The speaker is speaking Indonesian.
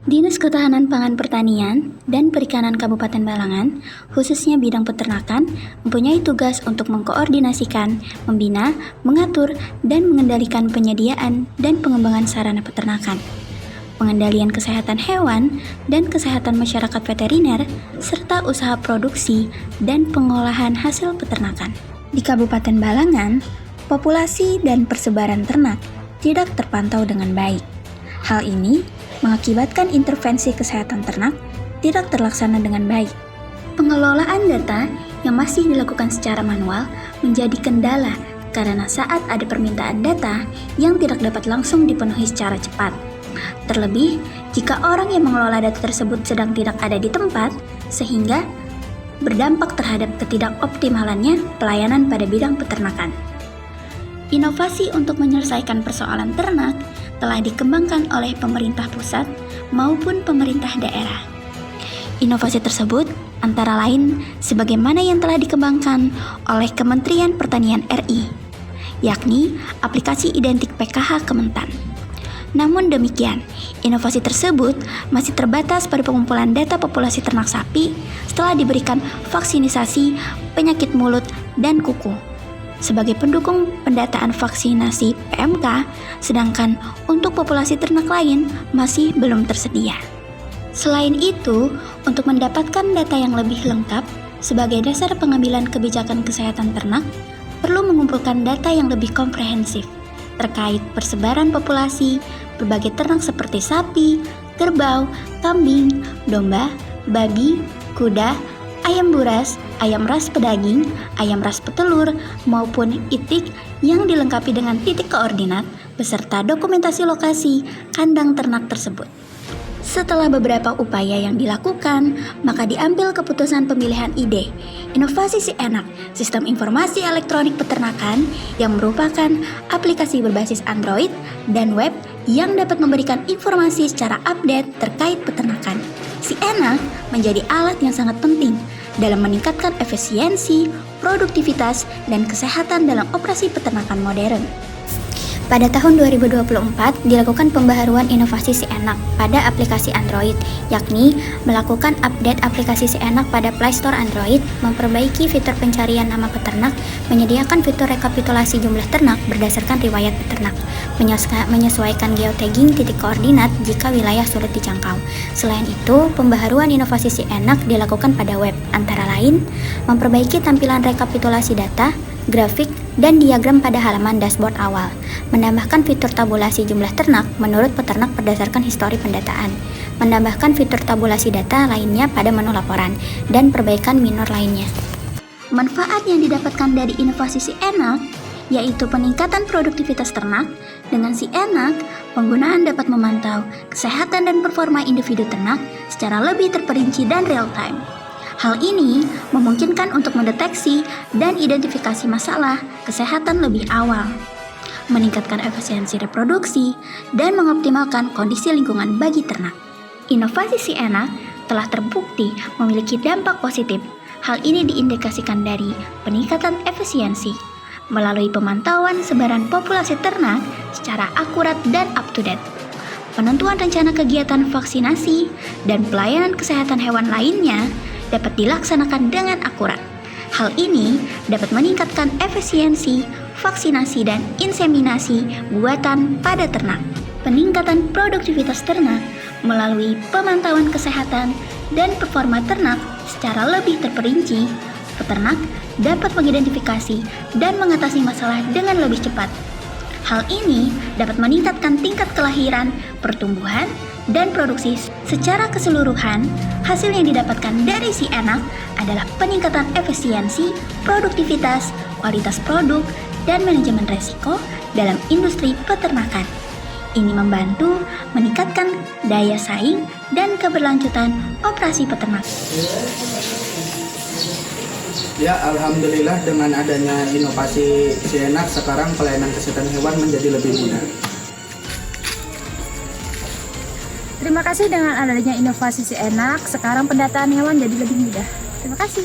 Dinas Ketahanan Pangan Pertanian dan Perikanan Kabupaten Balangan, khususnya bidang peternakan, mempunyai tugas untuk mengkoordinasikan, membina, mengatur, dan mengendalikan penyediaan dan pengembangan sarana peternakan, pengendalian kesehatan hewan dan kesehatan masyarakat veteriner, serta usaha produksi dan pengolahan hasil peternakan. Di Kabupaten Balangan, populasi dan persebaran ternak tidak terpantau dengan baik. Hal ini mengakibatkan intervensi kesehatan ternak tidak terlaksana dengan baik. Pengelolaan data yang masih dilakukan secara manual menjadi kendala karena saat ada permintaan data yang tidak dapat langsung dipenuhi secara cepat. Terlebih, jika orang yang mengelola data tersebut sedang tidak ada di tempat, sehingga berdampak terhadap ketidakoptimalannya pelayanan pada bidang peternakan. Inovasi untuk menyelesaikan persoalan ternak telah dikembangkan oleh pemerintah pusat maupun pemerintah daerah. Inovasi tersebut antara lain sebagaimana yang telah dikembangkan oleh Kementerian Pertanian RI, yakni aplikasi identik PKH Kementan. Namun demikian, inovasi tersebut masih terbatas pada pengumpulan data populasi ternak sapi setelah diberikan vaksinisasi penyakit mulut dan kuku sebagai pendukung pendataan vaksinasi PMK, sedangkan untuk populasi ternak lain masih belum tersedia. Selain itu, untuk mendapatkan data yang lebih lengkap sebagai dasar pengambilan kebijakan kesehatan ternak, perlu mengumpulkan data yang lebih komprehensif terkait persebaran populasi berbagai ternak seperti sapi, kerbau, kambing, domba, babi, kuda, ayam buras, ayam ras pedaging, ayam ras petelur, maupun itik yang dilengkapi dengan titik koordinat beserta dokumentasi lokasi kandang ternak tersebut. Setelah beberapa upaya yang dilakukan, maka diambil keputusan pemilihan ide inovasi Si Enak, sistem informasi elektronik peternakan yang merupakan aplikasi berbasis Android dan web yang dapat memberikan informasi secara update terkait peternakan. Si Enak menjadi alat yang sangat penting dalam meningkatkan efisiensi, produktivitas, dan kesehatan dalam operasi peternakan modern. Pada tahun 2024 dilakukan pembaharuan inovasi Si Enak pada aplikasi Android, yakni melakukan update aplikasi Si Enak pada Play Store Android, memperbaiki fitur pencarian nama peternak, menyediakan fitur rekapitulasi jumlah ternak berdasarkan riwayat peternak, menyesuaikan geotagging titik koordinat jika wilayah sulit dijangkau. Selain itu, pembaharuan inovasi Si Enak dilakukan pada web, antara lain memperbaiki tampilan rekapitulasi data, grafik, dan diagram pada halaman dashboard awal, menambahkan fitur tabulasi jumlah ternak menurut peternak berdasarkan histori pendataan, menambahkan fitur tabulasi data lainnya pada menu laporan, dan perbaikan minor lainnya. Manfaat yang didapatkan dari inovasi Si Enak yaitu peningkatan produktivitas ternak. Dengan Si Enak, penggunaan dapat memantau kesehatan dan performa individu ternak secara lebih terperinci dan real time. Hal ini memungkinkan untuk mendeteksi dan identifikasi masalah kesehatan lebih awal, meningkatkan efisiensi reproduksi, dan mengoptimalkan kondisi lingkungan bagi ternak. Inovasi Si Enak telah terbukti memiliki dampak positif. Hal ini diindikasikan dari peningkatan efisiensi melalui pemantauan sebaran populasi ternak secara akurat dan up-to-date, penentuan rencana kegiatan vaksinasi, dan pelayanan kesehatan hewan lainnya dapat dilaksanakan dengan akurat. Hal ini dapat meningkatkan efisiensi, vaksinasi, dan inseminasi buatan pada ternak. Peningkatan produktivitas ternak melalui pemantauan kesehatan dan performa ternak secara lebih terperinci, peternak dapat mengidentifikasi dan mengatasi masalah dengan lebih cepat. Hal ini dapat meningkatkan tingkat kelahiran, pertumbuhan, dan produksi secara keseluruhan. Hasil yang didapatkan dari Si Enak adalah peningkatan efisiensi, produktivitas, kualitas produk, dan manajemen resiko dalam industri peternakan. Ini membantu meningkatkan daya saing dan keberlanjutan operasi peternak. Ya, alhamdulillah dengan adanya inovasi Si Enak, sekarang pelayanan kesehatan hewan menjadi lebih mudah. Terima kasih dengan adanya inovasi Si Enak, sekarang pendataan hewan jadi lebih mudah. Terima kasih.